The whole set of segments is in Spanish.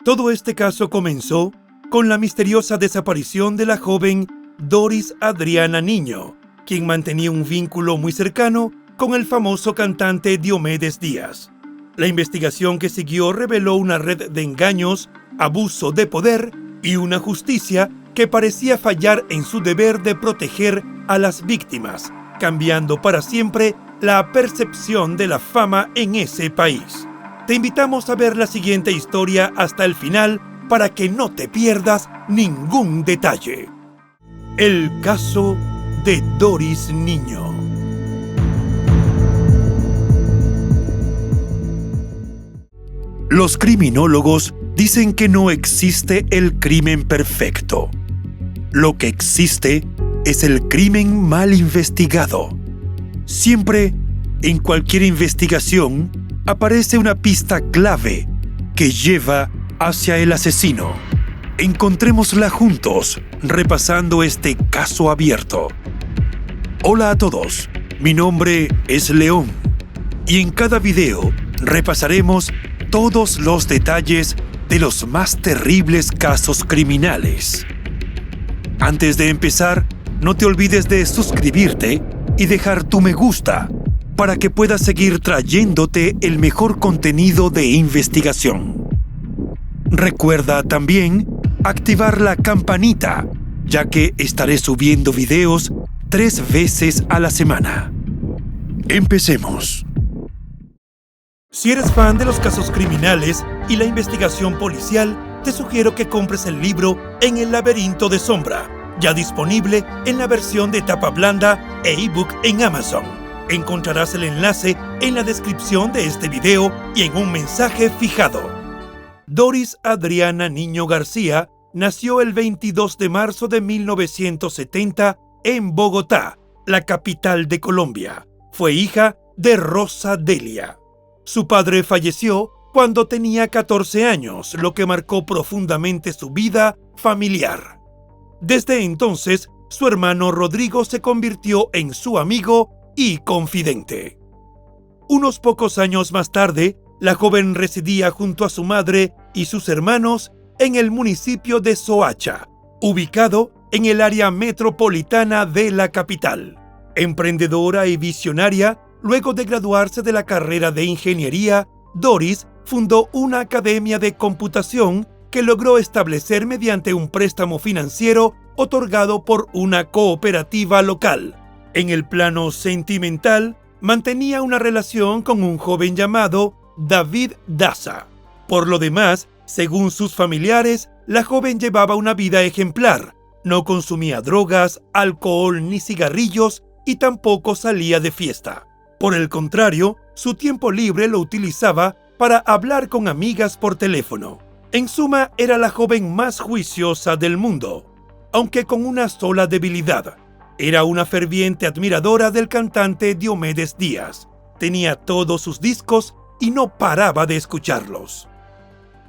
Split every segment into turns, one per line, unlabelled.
Todo este caso comenzó con la misteriosa desaparición de la joven Doris Adriana Niño, quien mantenía un vínculo muy cercano con el famoso cantante Diomedes Díaz. La investigación que siguió reveló una red de engaños, abuso de poder y una justicia que parecía fallar en su deber de proteger a las víctimas, cambiando para siempre la percepción de la fama en ese país. Te invitamos a ver la siguiente historia hasta el final para que no te pierdas ningún detalle. El caso de Doris Niño. Los criminólogos dicen que no existe el crimen perfecto. Lo que existe es el crimen mal investigado. Siempre, en cualquier investigación, aparece una pista clave que lleva hacia el asesino. Encontrémosla juntos, repasando este caso abierto. Hola a todos, mi nombre es León, y en cada video repasaremos todos los detalles de los más terribles casos criminales. Antes de empezar, no te olvides de suscribirte y dejar tu me gusta para que puedas seguir trayéndote el mejor contenido de investigación. Recuerda también activar la campanita, ya que estaré subiendo videos 3 veces a la semana. Empecemos. Si eres fan de los casos criminales y la investigación policial, te sugiero que compres el libro En el laberinto de sombra, ya disponible en la versión de tapa blanda e ebook en Amazon. Encontrarás el enlace en la descripción de este video y en un mensaje fijado. Doris Adriana Niño García nació el 22 de marzo de 1970 en Bogotá, la capital de Colombia. Fue hija de Rosa Delia. Su padre falleció cuando tenía 14 años, lo que marcó profundamente su vida familiar. Desde entonces, su hermano Rodrigo se convirtió en su amigo y confidente. Unos pocos años más tarde, la joven residía junto a su madre y sus hermanos en el municipio de Soacha, ubicado en el área metropolitana de la capital. Emprendedora y visionaria, luego de graduarse de la carrera de ingeniería, Doris fundó una academia de computación que logró establecer mediante un préstamo financiero otorgado por una cooperativa local. En el plano sentimental, mantenía una relación con un joven llamado David Daza. Por lo demás, según sus familiares, la joven llevaba una vida ejemplar. No consumía drogas, alcohol ni cigarrillos y tampoco salía de fiesta. Por el contrario, su tiempo libre lo utilizaba para hablar con amigas por teléfono. En suma, era la joven más juiciosa del mundo, aunque con una sola debilidad. Era una ferviente admiradora del cantante Diomedes Díaz. Tenía todos sus discos y no paraba de escucharlos.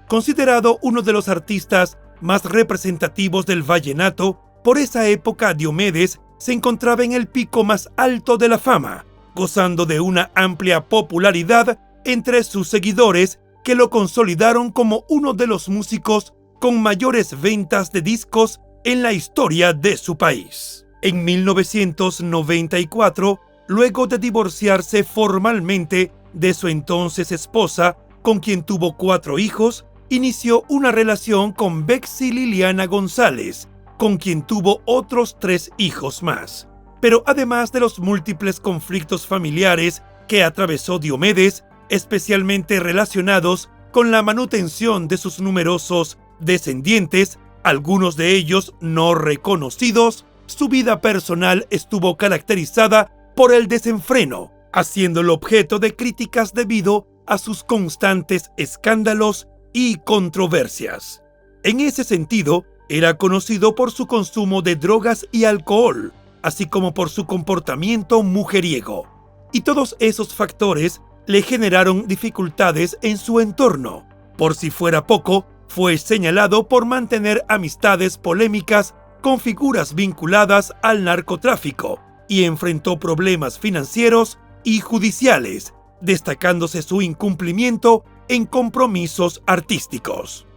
Considerado uno de los artistas más representativos del vallenato, por esa época Diomedes se encontraba en el pico más alto de la fama, gozando de una amplia popularidad entre sus seguidores que lo consolidaron como uno de los músicos con mayores ventas de discos en la historia de su país. En 1994, luego de divorciarse formalmente de su entonces esposa, con quien tuvo 4 hijos, inició una relación con Bexy Liliana González, con quien tuvo otros 3 hijos más. Pero además de los múltiples conflictos familiares que atravesó Diomedes, especialmente relacionados con la manutención de sus numerosos descendientes, algunos de ellos no reconocidos, su vida personal estuvo caracterizada por el desenfreno, haciéndolo objeto de críticas debido a sus constantes escándalos y controversias. En ese sentido, era conocido por su consumo de drogas y alcohol, así como por su comportamiento mujeriego. Y todos esos factores le generaron dificultades en su entorno. Por si fuera poco, fue señalado por mantener amistades polémicas con figuras vinculadas al narcotráfico y enfrentó problemas financieros y judiciales, destacándose su incumplimiento en compromisos artísticos.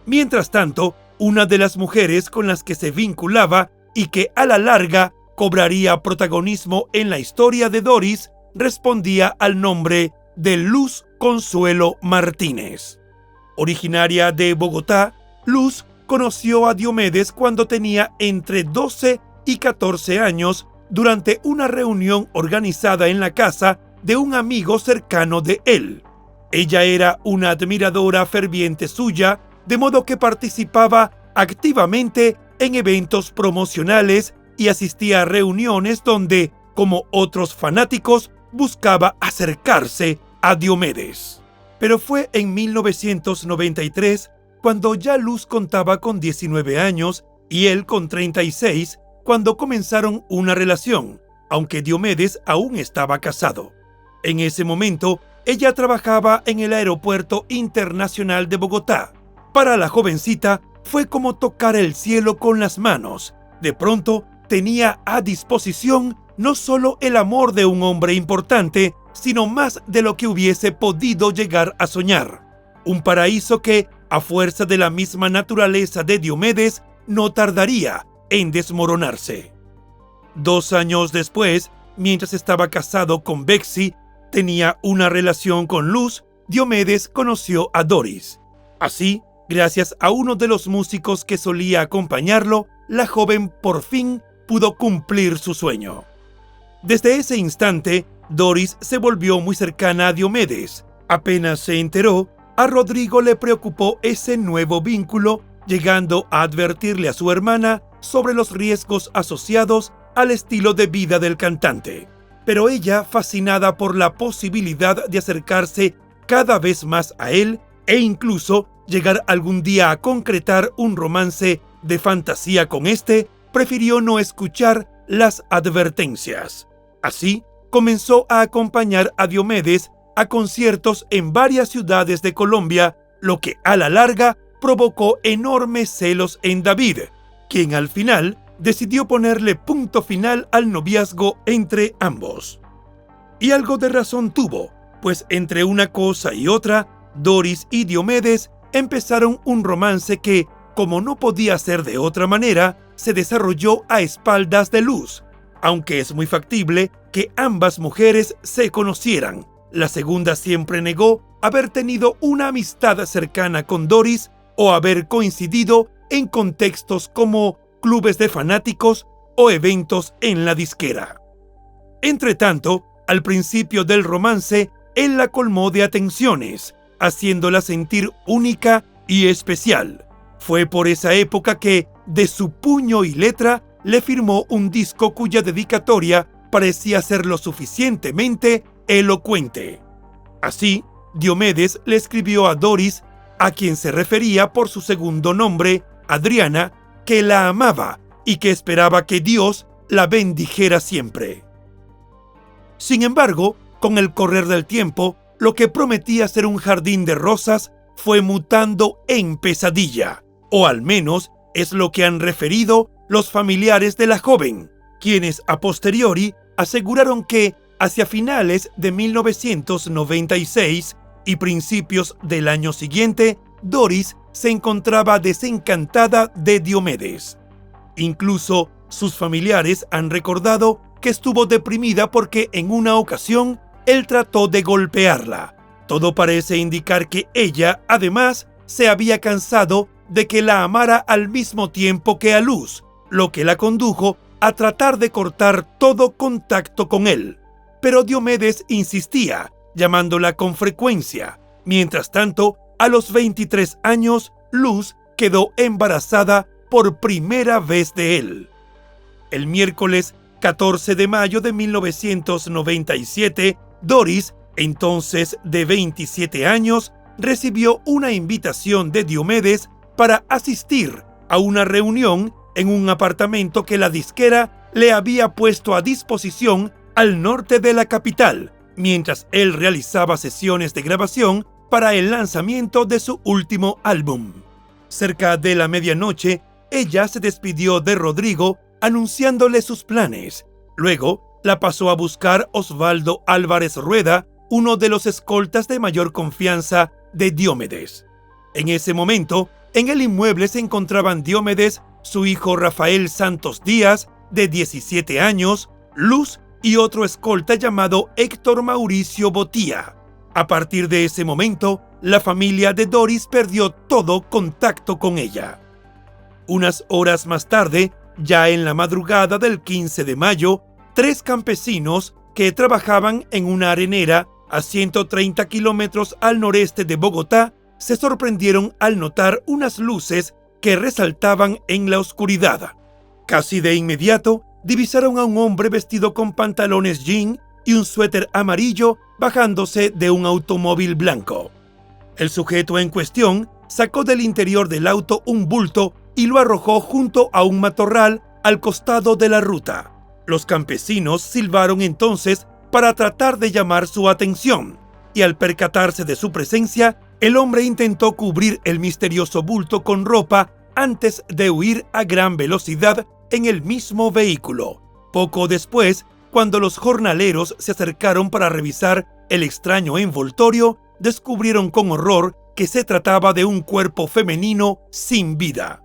Mientras tanto, una de las mujeres con las que se vinculaba y que a la larga cobraría protagonismo en la historia de Doris respondía al nombre de Luz Consuelo Martínez. Originaria de Bogotá, Luz conoció a Diomedes cuando tenía entre 12 y 14 años durante una reunión organizada en la casa de un amigo cercano de él. Ella era una admiradora ferviente suya, de modo que participaba activamente en eventos promocionales y asistía a reuniones donde, como otros fanáticos, buscaba acercarse a Diomedes. Pero fue en 1993, cuando ya Luz contaba con 19 años y él con 36, cuando comenzaron una relación, aunque Diomedes aún estaba casado. En ese momento, ella trabajaba en el Aeropuerto Internacional de Bogotá. Para la jovencita, fue como tocar el cielo con las manos. De pronto, tenía a disposición no solo el amor de un hombre importante, sino más de lo que hubiese podido llegar a soñar. Un paraíso que, a fuerza de la misma naturaleza de Diomedes, no tardaría en desmoronarse. 2 años después, mientras estaba casado con Bexy, tenía una relación con Luz, Diomedes conoció a Doris. Así, gracias a uno de los músicos que solía acompañarlo, la joven por fin pudo cumplir su sueño. Desde ese instante, Doris se volvió muy cercana a Diomedes. Apenas se enteró, a Rodrigo le preocupó ese nuevo vínculo, llegando a advertirle a su hermana sobre los riesgos asociados al estilo de vida del cantante. Pero ella, fascinada por la posibilidad de acercarse cada vez más a él e incluso llegar algún día a concretar un romance de fantasía con este, prefirió no escuchar las advertencias. Así, comenzó a acompañar a Diomedes a conciertos en varias ciudades de Colombia, lo que a la larga provocó enormes celos en David, quien al final decidió ponerle punto final al noviazgo entre ambos. Y algo de razón tuvo, pues entre una cosa y otra, Doris y Diomedes empezaron un romance que, como no podía ser de otra manera, se desarrolló a espaldas de Luz, aunque es muy factible que ambas mujeres se conocieran. La segunda siempre negó haber tenido una amistad cercana con Doris o haber coincidido en contextos como clubes de fanáticos o eventos en la disquera. Entretanto, al principio del romance, él la colmó de atenciones, haciéndola sentir única y especial. Fue por esa época que, de su puño y letra, le firmó un disco cuya dedicatoria parecía ser lo suficientemente elocuente. Así, Diomedes le escribió a Doris, a quien se refería por su segundo nombre, Adriana, que la amaba y que esperaba que Dios la bendijera siempre. Sin embargo, con el correr del tiempo, lo que prometía ser un jardín de rosas fue mutando en pesadilla, o al menos es lo que han referido los familiares de la joven, quienes a posteriori aseguraron que hacia finales de 1996 y principios del año siguiente, Doris se encontraba desencantada de Diomedes. Incluso sus familiares han recordado que estuvo deprimida porque en una ocasión él trató de golpearla. Todo parece indicar que ella, además, se había cansado de que la amara al mismo tiempo que a Luz, lo que la condujo a tratar de cortar todo contacto con él. Pero Diomedes insistía, llamándola con frecuencia. Mientras tanto, a los 23 años, Luz quedó embarazada por primera vez de él. El miércoles 14 de mayo de 1997, Doris, entonces de 27 años, recibió una invitación de Diomedes para asistir a una reunión en un apartamento que la disquera le había puesto a disposición al norte de la capital, mientras él realizaba sesiones de grabación para el lanzamiento de su último álbum. Cerca de la medianoche, ella se despidió de Rodrigo anunciándole sus planes. Luego, la pasó a buscar Osvaldo Álvarez Rueda, uno de los escoltas de mayor confianza de Diomedes. En ese momento, En el inmueble se encontraban Diomedes, su hijo Rafael Santos Díaz, de 17 años, Luz y otro escolta llamado Héctor Mauricio Botía. A partir de ese momento, la familia de Doris perdió todo contacto con ella. Unas horas más tarde, ya en la madrugada del 15 de mayo, 3 campesinos que trabajaban en una arenera a 130 kilómetros al noreste de Bogotá se sorprendieron al notar unas luces que resaltaban en la oscuridad. Casi de inmediato, divisaron a un hombre vestido con pantalones jean y un suéter amarillo bajándose de un automóvil blanco. El sujeto en cuestión sacó del interior del auto un bulto y lo arrojó junto a un matorral al costado de la ruta. Los campesinos silbaron entonces para tratar de llamar su atención, y al percatarse de su presencia, el hombre intentó cubrir el misterioso bulto con ropa antes de huir a gran velocidad en el mismo vehículo. Poco después, cuando los jornaleros se acercaron para revisar el extraño envoltorio, descubrieron con horror que se trataba de un cuerpo femenino sin vida.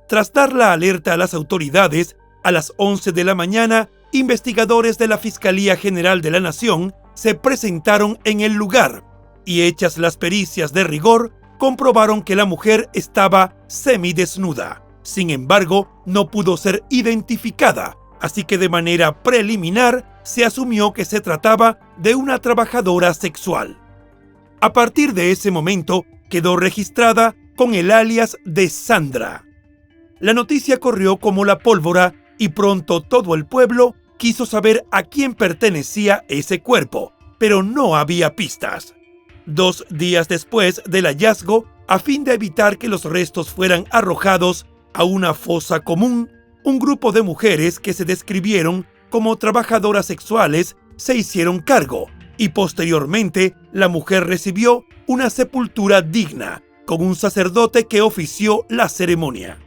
Tras dar la alerta a las autoridades, a las 11 de la mañana, investigadores de la Fiscalía General de la Nación se presentaron en el lugar y, hechas las pericias de rigor, comprobaron que la mujer estaba semidesnuda. Sin embargo, no pudo ser identificada, así que de manera preliminar se asumió que se trataba de una trabajadora sexual. A partir de ese momento, quedó registrada con el alias de Sandra. La noticia corrió como la pólvora y pronto todo el pueblo quiso saber a quién pertenecía ese cuerpo, pero no había pistas. 2 días después del hallazgo, a fin de evitar que los restos fueran arrojados a una fosa común, un grupo de mujeres que se describieron como trabajadoras sexuales se hicieron cargo y posteriormente la mujer recibió una sepultura digna con un sacerdote que ofició la ceremonia.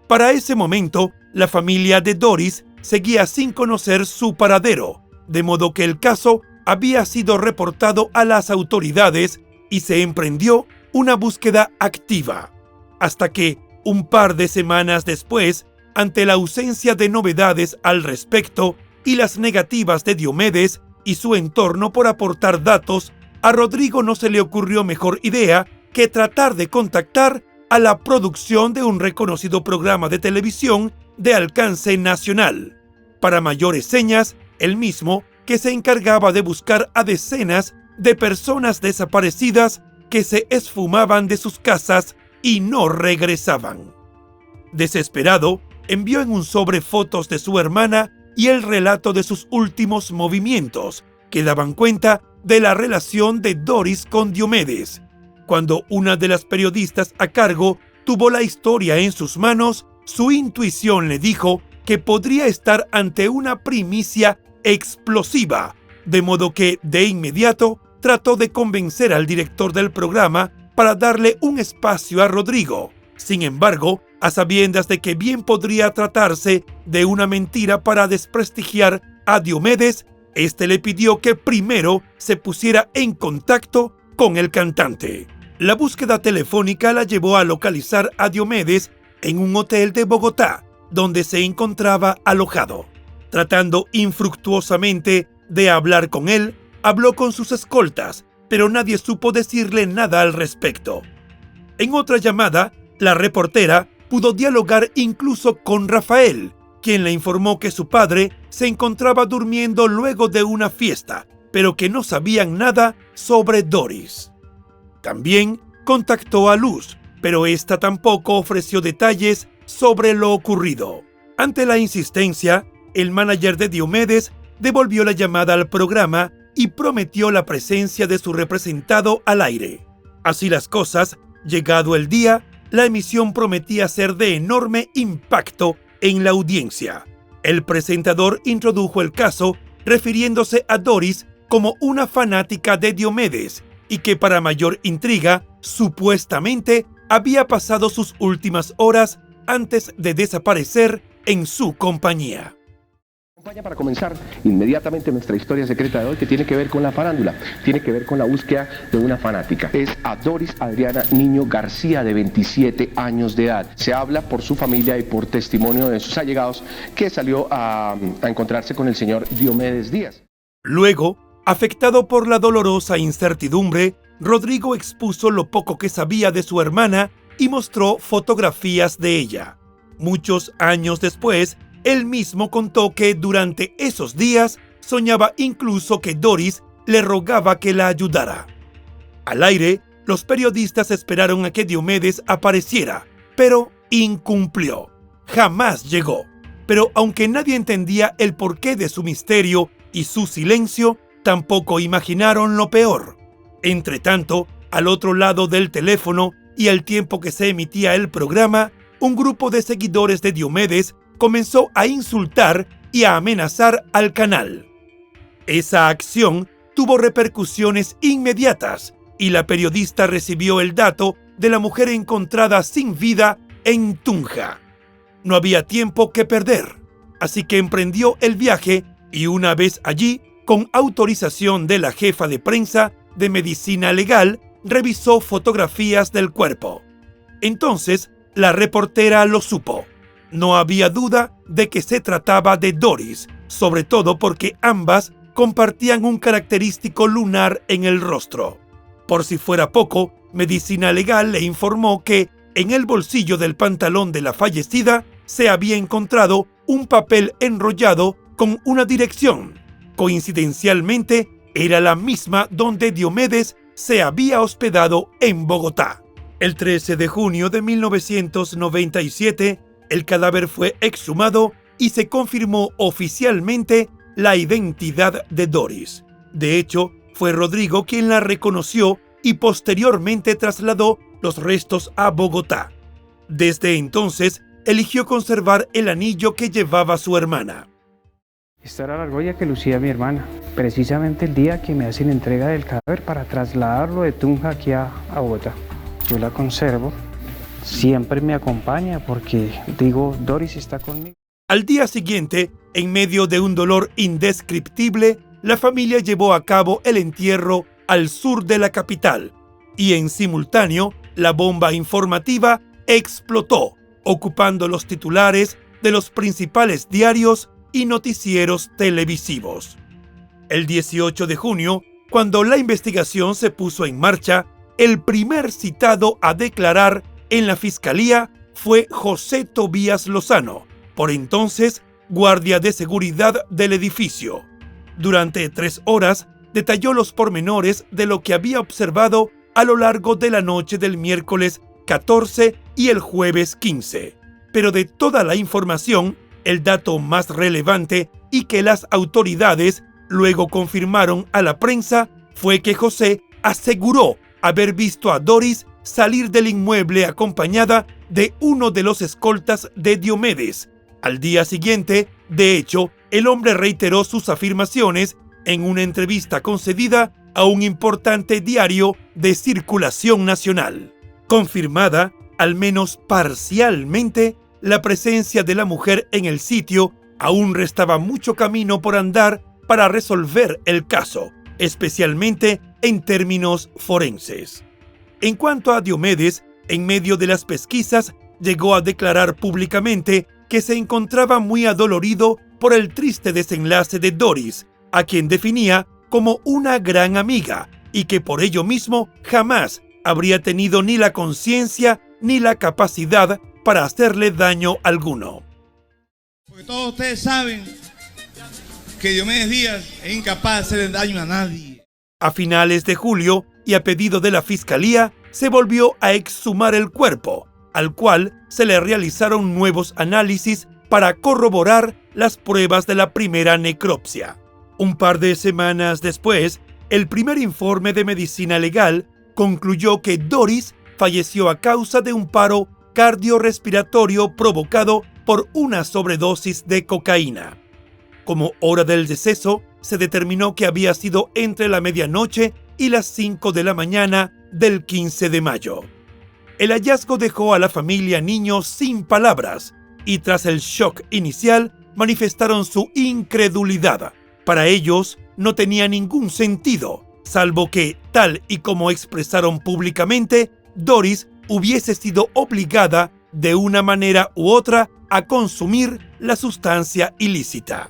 Para ese momento, la familia de Doris seguía sin conocer su paradero, de modo que el caso había sido reportado a las autoridades y se emprendió una búsqueda activa, hasta que, un par de semanas después, ante la ausencia de novedades al respecto y las negativas de Diomedes y su entorno por aportar datos, a Rodrigo no se le ocurrió mejor idea que tratar de contactar a la producción de un reconocido programa de televisión de alcance nacional. Para mayores señas, el mismo que se encargaba de buscar a decenas de personas desaparecidas que se esfumaban de sus casas y no regresaban. Desesperado, envió en un sobre fotos de su hermana y el relato de sus últimos movimientos, que daban cuenta de la relación de Doris con Diomedes. Cuando una de las periodistas a cargo tuvo la historia en sus manos, su intuición le dijo que podría estar ante una primicia explosiva, de modo que, de inmediato, trató de convencer al director del programa para darle un espacio a Rodrigo. Sin embargo, a sabiendas de que bien podría tratarse de una mentira para desprestigiar a Diomedes, este le pidió que primero se pusiera en contacto con el cantante. La búsqueda telefónica la llevó a localizar a Diomedes en un hotel de Bogotá, donde se encontraba alojado. Tratando infructuosamente de hablar con él, habló con sus escoltas, pero nadie supo decirle nada al respecto. En otra llamada, la reportera pudo dialogar incluso con Rafael, quien le informó que su padre se encontraba durmiendo luego de una fiesta, pero que no sabían nada sobre Doris. También contactó a Luz, pero esta tampoco ofreció detalles sobre lo ocurrido. Ante la insistencia, el manager de Diomedes devolvió la llamada al programa y prometió la presencia de su representado al aire. Así las cosas, llegado el día, la emisión prometía ser de enorme impacto en la audiencia. El presentador introdujo el caso refiriéndose a Doris como una fanática de Diomedes y que para mayor intriga, supuestamente había pasado sus últimas horas antes de desaparecer en su compañía.
Para comenzar inmediatamente nuestra historia secreta de hoy, que tiene que ver con la farándula, tiene que ver con la búsqueda de una fanática. Es a Doris Adriana Niño García, de 27 años de edad. Se habla por su familia y por testimonio de sus allegados que salió a encontrarse con el señor Diomedes Díaz.
Luego, afectado por la dolorosa incertidumbre, Rodrigo expuso lo poco que sabía de su hermana y mostró fotografías de ella. Muchos años después, él mismo contó que durante esos días soñaba incluso que Doris le rogaba que la ayudara. Al aire, los periodistas esperaron a que Diomedes apareciera, pero incumplió. Jamás llegó. Pero aunque nadie entendía el porqué de su misterio y su silencio, tampoco imaginaron lo peor. Entretanto, al otro lado del teléfono y al tiempo que se emitía el programa, un grupo de seguidores de Diomedes comenzó a insultar y a amenazar al canal. Esa acción tuvo repercusiones inmediatas y la periodista recibió el dato de la mujer encontrada sin vida en Tunja. No había tiempo que perder, así que emprendió el viaje y una vez allí, con autorización de la jefa de prensa de Medicina Legal, revisó fotografías del cuerpo. Entonces, la reportera lo supo. No había duda de que se trataba de Doris, sobre todo porque ambas compartían un característico lunar en el rostro. Por si fuera poco, Medicina Legal le informó que en el bolsillo del pantalón de la fallecida se había encontrado un papel enrollado con una dirección. Coincidencialmente, era la misma donde Diomedes se había hospedado en Bogotá. El 13 de junio de 1997, el cadáver fue exhumado y se confirmó oficialmente la identidad de Doris. De hecho, fue Rodrigo quien la reconoció y posteriormente trasladó los restos a Bogotá. Desde entonces, eligió conservar el anillo que llevaba su hermana.
Esta era la argolla que lucía mi hermana, precisamente el día que me hacen entrega del cadáver para trasladarlo de Tunja aquí a Bogotá. Yo la conservo, siempre me acompaña porque digo, Doris está conmigo.
Al día siguiente, en medio de un dolor indescriptible, la familia llevó a cabo el entierro al sur de la capital y en simultáneo, la bomba informativa explotó, ocupando los titulares de los principales diarios y noticieros televisivos. El 18 de junio, cuando la investigación se puso en marcha, el primer citado a declarar en la fiscalía fue José Tobías Lozano, por entonces guardia de seguridad del edificio. Durante 3 horas detalló los pormenores de lo que había observado a lo largo de la noche del miércoles 14 y el jueves 15. Pero de toda la información, el dato más relevante y que las autoridades luego confirmaron a la prensa fue que José aseguró haber visto a Doris salir del inmueble acompañada de uno de los escoltas de Diomedes. Al día siguiente, de hecho, el hombre reiteró sus afirmaciones en una entrevista concedida a un importante diario de circulación nacional. Confirmada, al menos parcialmente, la presencia de la mujer en el sitio, aún restaba mucho camino por andar para resolver el caso, especialmente en términos forenses. En cuanto a Diomedes, en medio de las pesquisas, llegó a declarar públicamente que se encontraba muy adolorido por el triste desenlace de Doris, a quien definía como una gran amiga, y que por ello mismo jamás habría tenido ni la conciencia ni la capacidad para hacerle daño alguno.
Porque todos ustedes saben que Diomedes Díaz es incapaz de hacerle daño a nadie.
A finales de julio, y a pedido de la Fiscalía, se volvió a exhumar el cuerpo, al cual se le realizaron nuevos análisis para corroborar las pruebas de la primera necropsia. Un par de semanas después, el primer informe de Medicina Legal concluyó que Doris falleció a causa de un paro cardiorrespiratorio provocado por una sobredosis de cocaína. Como hora del deceso, se determinó que había sido entre la medianoche y las 5 de la mañana del 15 de mayo. El hallazgo dejó a la familia Niño sin palabras y tras el shock inicial, manifestaron su incredulidad. Para ellos no tenía ningún sentido, salvo que, tal y como expresaron públicamente, Doris hubiese sido obligada de una manera u otra a consumir la sustancia ilícita.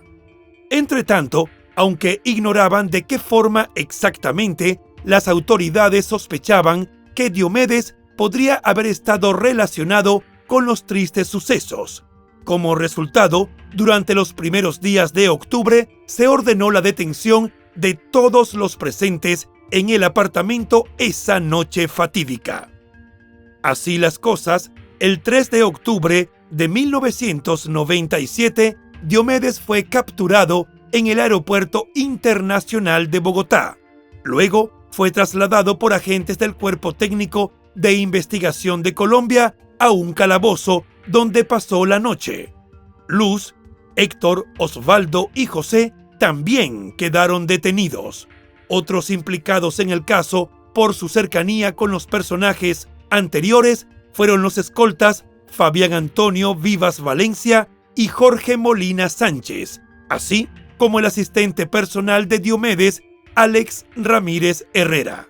Entretanto, aunque ignoraban de qué forma exactamente, las autoridades sospechaban que Diomedes podría haber estado relacionado con los tristes sucesos. Como resultado, durante los primeros días de octubre se ordenó la detención de todos los presentes en el apartamento esa noche fatídica. Así las cosas, el 3 de octubre de 1997, Diomedes fue capturado en el Aeropuerto Internacional de Bogotá. Luego fue trasladado por agentes del Cuerpo Técnico de Investigación de Colombia a un calabozo donde pasó la noche. Luz, Héctor, Osvaldo y José también quedaron detenidos. Otros implicados en el caso, por su cercanía con los personajes anteriores, fueron los escoltas Fabián Antonio Vivas Valencia y Jorge Molina Sánchez, así como el asistente personal de Diomedes, Alex Ramírez Herrera.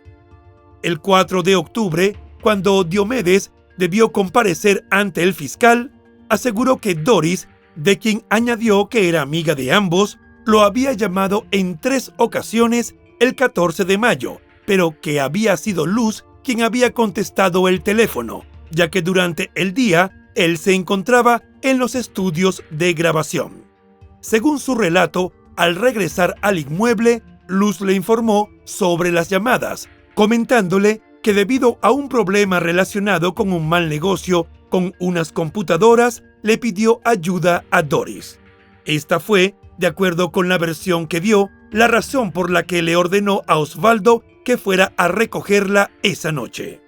El 4 de octubre, cuando Diomedes debió comparecer ante el fiscal, aseguró que Doris, de quien añadió que era amiga de ambos, lo había llamado en 3 ocasiones el 14 de mayo, pero que había sido Luz quien había contestado el teléfono, ya que durante el día él se encontraba en los estudios de grabación. Según su relato, al regresar al inmueble, Luz le informó sobre las llamadas, comentándole que debido a un problema relacionado con un mal negocio con unas computadoras, le pidió ayuda a Doris. Esta fue, de acuerdo con la versión que dio, la razón por la que le ordenó a Osvaldo que fuera a recogerla esa noche.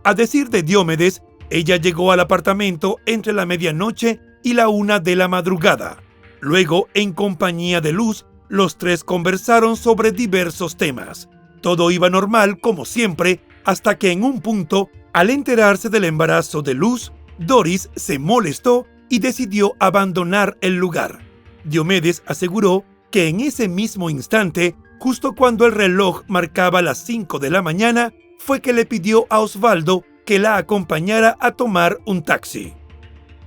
A decir de Diomedes, ella llegó al apartamento entre la medianoche y la 1 de la madrugada. Luego, en compañía de Luz, los 3 conversaron sobre diversos temas. Todo iba normal, como siempre, hasta que en un punto, al enterarse del embarazo de Luz, Doris se molestó y decidió abandonar el lugar. Diomedes aseguró que en ese mismo instante, justo cuando el reloj marcaba las 5 de la mañana, fue que le pidió a Osvaldo que la acompañara a tomar un taxi.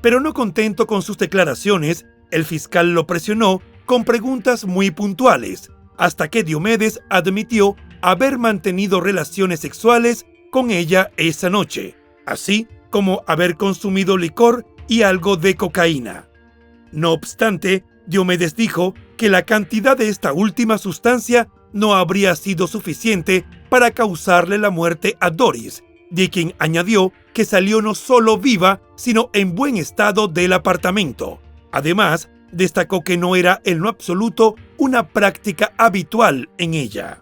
Pero no contento con sus declaraciones, el fiscal lo presionó con preguntas muy puntuales, hasta que Diomedes admitió haber mantenido relaciones sexuales con ella esa noche, así como haber consumido licor y algo de cocaína. No obstante, Diomedes dijo que la cantidad de esta última sustancia no habría sido suficiente para causarle la muerte a Doris, de quien añadió que salió no solo viva, sino en buen estado del apartamento. Además, destacó que no era en lo absoluto una práctica habitual en ella.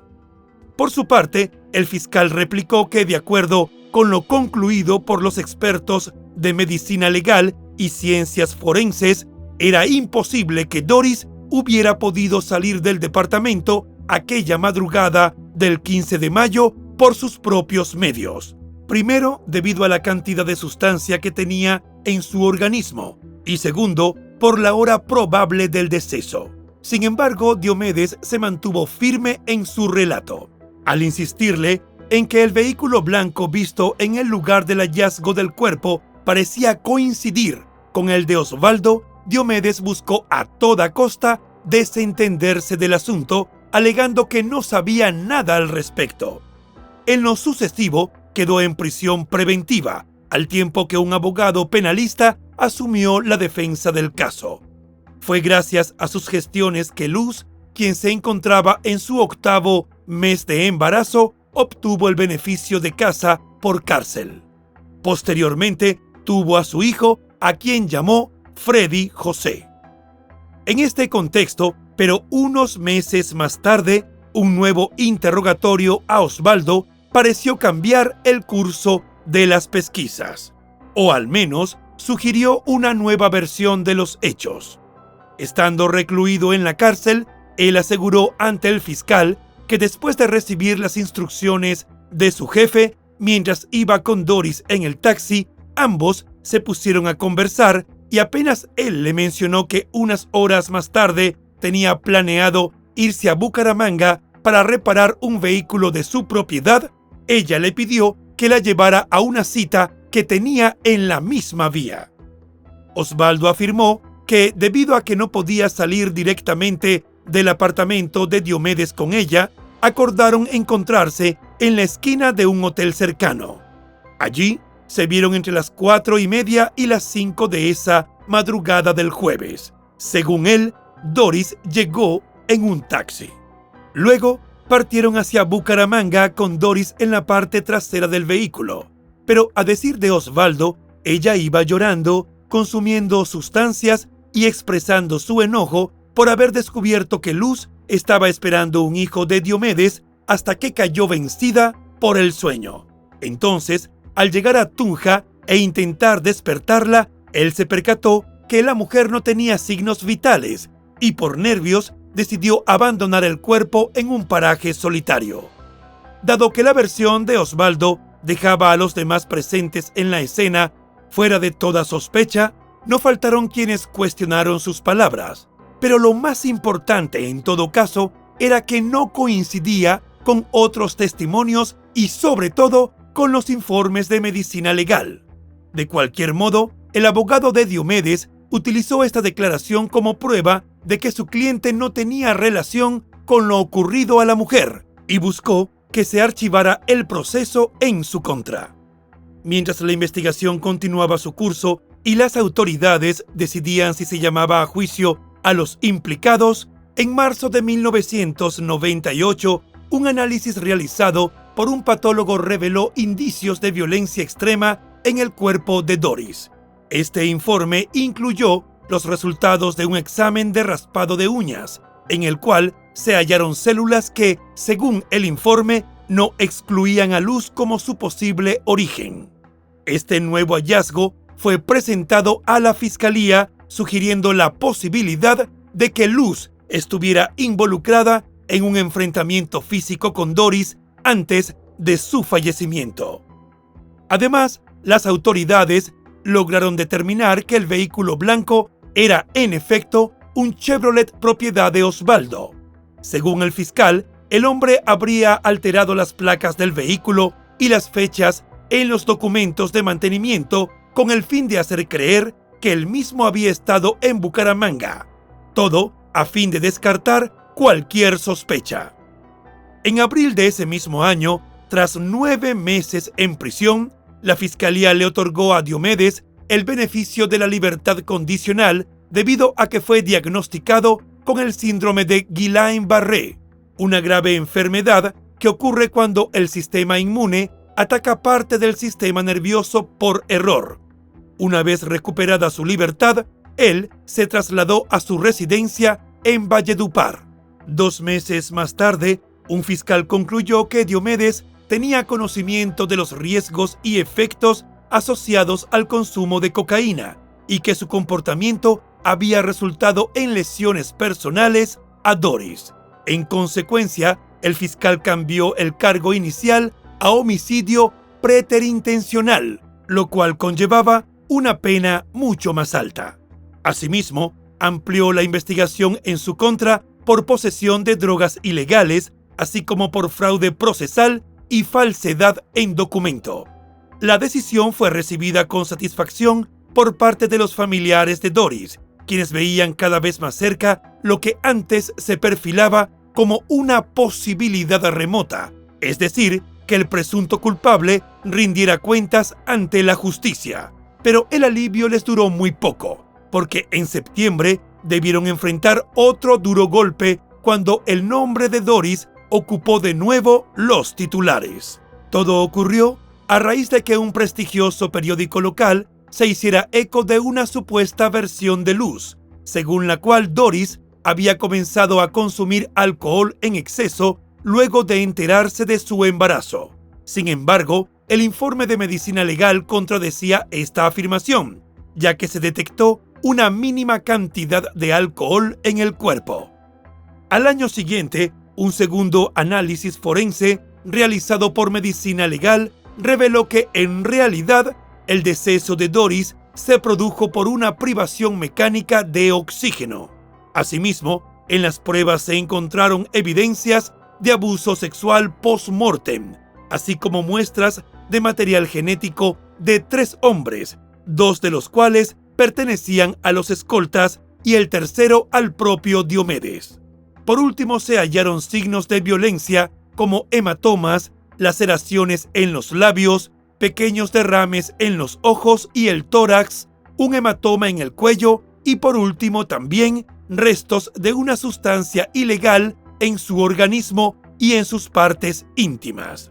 Por su parte, el fiscal replicó que, de acuerdo con lo concluido por los expertos de medicina legal y ciencias forenses, era imposible que Doris hubiera podido salir del departamento aquella madrugada del 15 de mayo por sus propios medios. Primero, debido a la cantidad de sustancia que tenía en su organismo, y segundo, por la hora probable del deceso. Sin embargo, Diomedes se mantuvo firme en su relato. Al insistirle en que el vehículo blanco visto en el lugar del hallazgo del cuerpo parecía coincidir con el de Osvaldo, Diomedes buscó a toda costa desentenderse del asunto, alegando que no sabía nada al respecto. En lo sucesivo, quedó en prisión preventiva, al tiempo que un abogado penalista asumió la defensa del caso. Fue gracias a sus gestiones que Luz, quien se encontraba en su 8º mes de embarazo, obtuvo el beneficio de casa por cárcel. Posteriormente, tuvo a su hijo, a quien llamó Freddy José. En este contexto, pero unos meses más tarde, un nuevo interrogatorio a Osvaldo pareció cambiar el curso de las pesquisas, o al menos sugirió una nueva versión de los hechos. Estando recluido en la cárcel, él aseguró ante el fiscal que después de recibir las instrucciones de su jefe, mientras iba con Doris en el taxi, ambos se pusieron a conversar y apenas él le mencionó que unas horas más tarde tenía planeado irse a Bucaramanga para reparar un vehículo de su propiedad, ella le pidió que la llevara a una cita que tenía en la misma vía. Osvaldo afirmó que debido a que no podía salir directamente del apartamento de Diomedes con ella, acordaron encontrarse en la esquina de un hotel cercano. Allí se vieron entre las 4:30 y las 5 de esa madrugada del jueves. Según él, Doris llegó en un taxi. Luego partieron hacia Bucaramanga con Doris en la parte trasera del vehículo. Pero a decir de Osvaldo, ella iba llorando, consumiendo sustancias y expresando su enojo por haber descubierto que Luz estaba esperando un hijo de Diomedes hasta que cayó vencida por el sueño. Entonces, al llegar a Tunja e intentar despertarla, él se percató que la mujer no tenía signos vitales y por nervios decidió abandonar el cuerpo en un paraje solitario. Dado que la versión de Osvaldo dejaba a los demás presentes en la escena fuera de toda sospecha, no faltaron quienes cuestionaron sus palabras. Pero lo más importante en todo caso era que no coincidía con otros testimonios y sobre todo con los informes de medicina legal. De cualquier modo, el abogado de Diomedes utilizó esta declaración como prueba de que su cliente no tenía relación con lo ocurrido a la mujer y buscó que se archivara el proceso en su contra. Mientras la investigación continuaba su curso y las autoridades decidían si se llamaba a juicio a los implicados, en marzo de 1998, un análisis realizado por un patólogo reveló indicios de violencia extrema en el cuerpo de Doris. Este informe incluyó los resultados de un examen de raspado de uñas, en el cual se hallaron células que, según el informe, no excluían a Luz como su posible origen. Este nuevo hallazgo fue presentado a la Fiscalía, sugiriendo la posibilidad de que Luz estuviera involucrada en un enfrentamiento físico con Doris antes de su fallecimiento. Además, las autoridades lograron determinar que el vehículo blanco era, en efecto, un Chevrolet propiedad de Osvaldo. Según el fiscal, el hombre habría alterado las placas del vehículo y las fechas en los documentos de mantenimiento con el fin de hacer creer que él mismo había estado en Bucaramanga. Todo a fin de descartar cualquier sospecha. En abril de ese mismo año, tras 9 meses en prisión, la Fiscalía le otorgó a Diomedes el beneficio de la libertad condicional debido a que fue diagnosticado con el síndrome de Guillain-Barré, una grave enfermedad que ocurre cuando el sistema inmune ataca parte del sistema nervioso por error. Una vez recuperada su libertad, él se trasladó a su residencia en Valledupar. 2 meses más tarde, un fiscal concluyó que Diomedes tenía conocimiento de los riesgos y efectos asociados al consumo de cocaína y que su comportamiento había resultado en lesiones personales a Doris. En consecuencia, el fiscal cambió el cargo inicial a homicidio preterintencional, lo cual conllevaba una pena mucho más alta. Asimismo, amplió la investigación en su contra por posesión de drogas ilegales, así como por fraude procesal y falsedad en documento. La decisión fue recibida con satisfacción por parte de los familiares de Doris, quienes veían cada vez más cerca lo que antes se perfilaba como una posibilidad remota, es decir, que el presunto culpable rindiera cuentas ante la justicia. Pero el alivio les duró muy poco, porque en septiembre debieron enfrentar otro duro golpe cuando el nombre de Doris ocupó de nuevo los titulares. Todo ocurrió a raíz de que un prestigioso periódico local se hiciera eco de una supuesta versión de Luz, según la cual Doris había comenzado a consumir alcohol en exceso luego de enterarse de su embarazo. Sin embargo, el informe de medicina legal contradecía esta afirmación, ya que se detectó una mínima cantidad de alcohol en el cuerpo. Al año siguiente, un segundo análisis forense realizado por medicina legal reveló que en realidad el deceso de Doris se produjo por una privación mecánica de oxígeno. Asimismo, en las pruebas se encontraron evidencias de abuso sexual post-mortem, así como muestras de material genético de 3 hombres, 2 de los cuales pertenecían a los escoltas y el tercero al propio Diomedes. Por último, se hallaron signos de violencia como hematomas, laceraciones en los labios, pequeños derrames en los ojos y el tórax, un hematoma en el cuello y por último también restos de una sustancia ilegal en su organismo y en sus partes íntimas.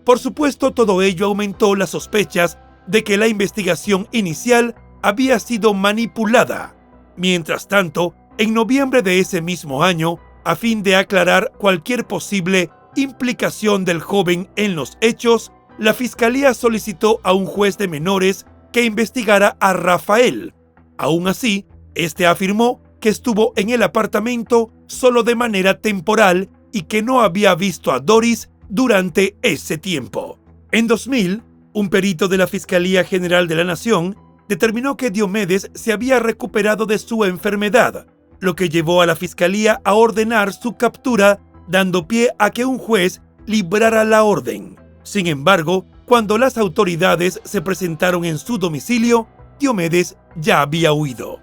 Por supuesto, todo ello aumentó las sospechas de que la investigación inicial había sido manipulada. Mientras tanto, en noviembre de ese mismo año, a fin de aclarar cualquier posible implicación del joven en los hechos, la Fiscalía solicitó a un juez de menores que investigara a Rafael. Aún así, este afirmó que estuvo en el apartamento solo de manera temporal y que no había visto a Doris durante ese tiempo. En 2000, un perito de la Fiscalía General de la Nación determinó que Diomedes se había recuperado de su enfermedad, lo que llevó a la Fiscalía a ordenar su captura, dando pie a que un juez librara la orden. Sin embargo, cuando las autoridades se presentaron en su domicilio, Diomedes ya había huido.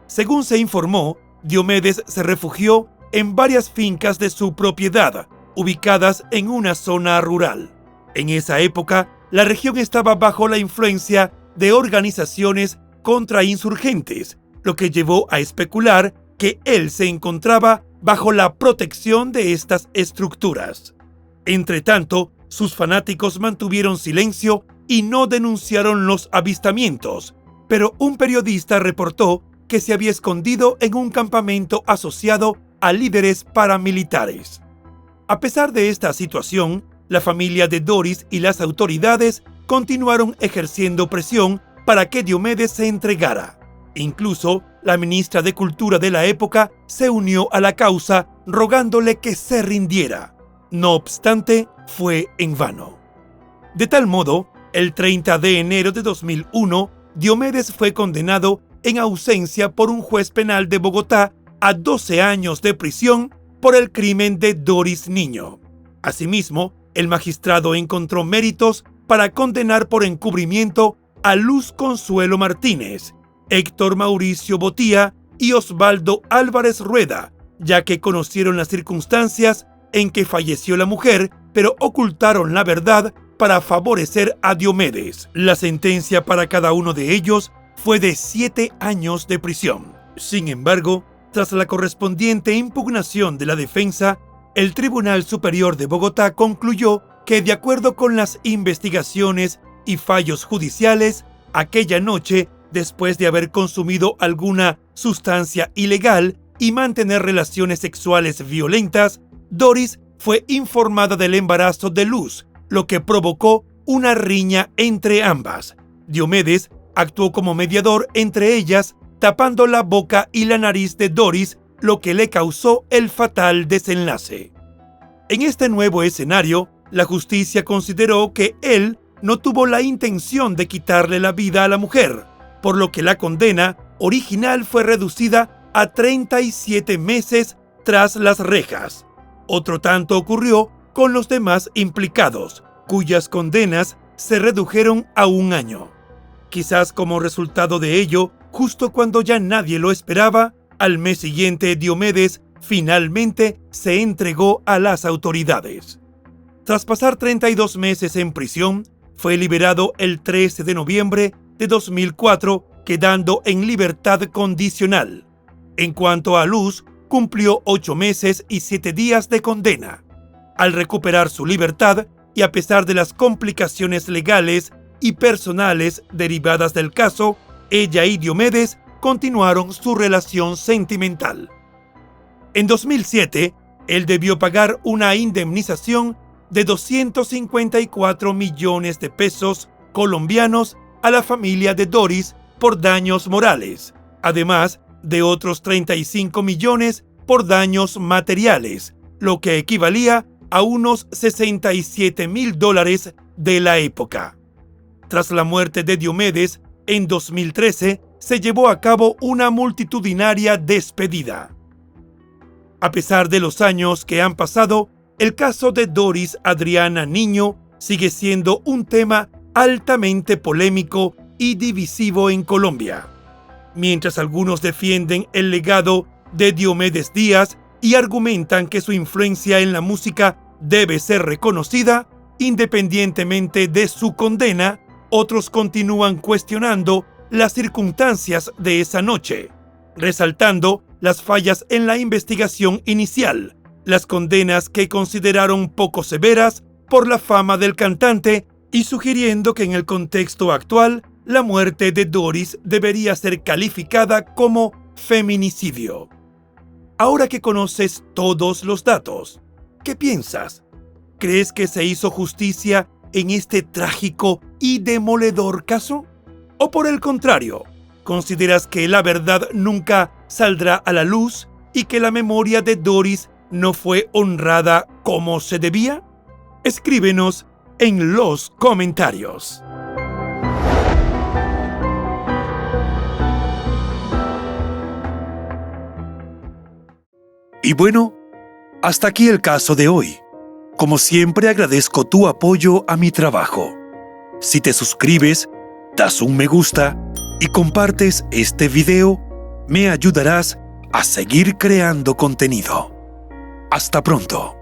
Según se informó, Diomedes se refugió en varias fincas de su propiedad, ubicadas en una zona rural. En esa época, la región estaba bajo la influencia de organizaciones contrainsurgentes, lo que llevó a especular que él se encontraba bajo la protección de estas estructuras. Entretanto, sus fanáticos mantuvieron silencio y no denunciaron los avistamientos, pero un periodista reportó que se había escondido en un campamento asociado a líderes paramilitares. A pesar de esta situación, la familia de Doris y las autoridades continuaron ejerciendo presión para que Diomedes se entregara. Incluso, la ministra de Cultura de la época se unió a la causa rogándole que se rindiera. No obstante, fue en vano. De tal modo, el 30 de enero de 2001, Diomedes fue condenado en ausencia por un juez penal de Bogotá a 12 años de prisión por el crimen de Doris Niño. Asimismo, el magistrado encontró méritos para condenar por encubrimiento a Luz Consuelo Martínez, Héctor Mauricio Botía y Osvaldo Álvarez Rueda, ya que conocieron las circunstancias en que falleció la mujer, pero ocultaron la verdad para favorecer a Diomedes. La sentencia para cada uno de ellos fue de 7 años de prisión. Sin embargo, tras la correspondiente impugnación de la defensa, el Tribunal Superior de Bogotá concluyó que, de acuerdo con las investigaciones y fallos judiciales, aquella noche, después de haber consumido alguna sustancia ilegal y mantener relaciones sexuales violentas, Doris fue informada del embarazo de Luz, lo que provocó una riña entre ambas. Diomedes actuó como mediador entre ellas, tapando la boca y la nariz de Doris, lo que le causó el fatal desenlace. En este nuevo escenario, la justicia consideró que él no tuvo la intención de quitarle la vida a la mujer, por lo que la condena original fue reducida a 37 meses tras las rejas. Otro tanto ocurrió con los demás implicados, cuyas condenas se redujeron a 1 año. Quizás como resultado de ello, justo cuando ya nadie lo esperaba, al mes siguiente Diomedes finalmente se entregó a las autoridades. Tras pasar 32 meses en prisión, fue liberado el 13 de noviembre de 2004, quedando en libertad condicional. En cuanto a Luz, cumplió 8 meses y 7 días de condena. Al recuperar su libertad, y a pesar de las complicaciones legales y personales derivadas del caso, ella y Diomedes continuaron su relación sentimental. En 2007, él debió pagar una indemnización de 254 millones de pesos colombianos a la familia de Doris por daños morales, además de otros 35 millones por daños materiales, lo que equivalía a unos $67.000 de la época. Tras la muerte de Diomedes, En 2013 se llevó a cabo una multitudinaria despedida. A pesar de los años que han pasado, el caso de Doris Adriana Niño sigue siendo un tema altamente polémico y divisivo en Colombia. Mientras algunos defienden el legado de Diomedes Díaz y argumentan que su influencia en la música debe ser reconocida, independientemente de su condena, otros continúan cuestionando las circunstancias de esa noche, resaltando las fallas en la investigación inicial, las condenas que consideraron poco severas por la fama del cantante y sugiriendo que en el contexto actual la muerte de Doris debería ser calificada como feminicidio. Ahora que conoces todos los datos, ¿qué piensas? ¿Crees que se hizo justicia en este trágico y demoledor caso? ¿O por el contrario, consideras que la verdad nunca saldrá a la luz y que la memoria de Doris no fue honrada como se debía? Escríbenos en los comentarios. Y bueno, hasta aquí el caso de hoy. Como siempre, agradezco tu apoyo a mi trabajo. Si te suscribes, das un me gusta y compartes este video, me ayudarás a seguir creando contenido. Hasta pronto.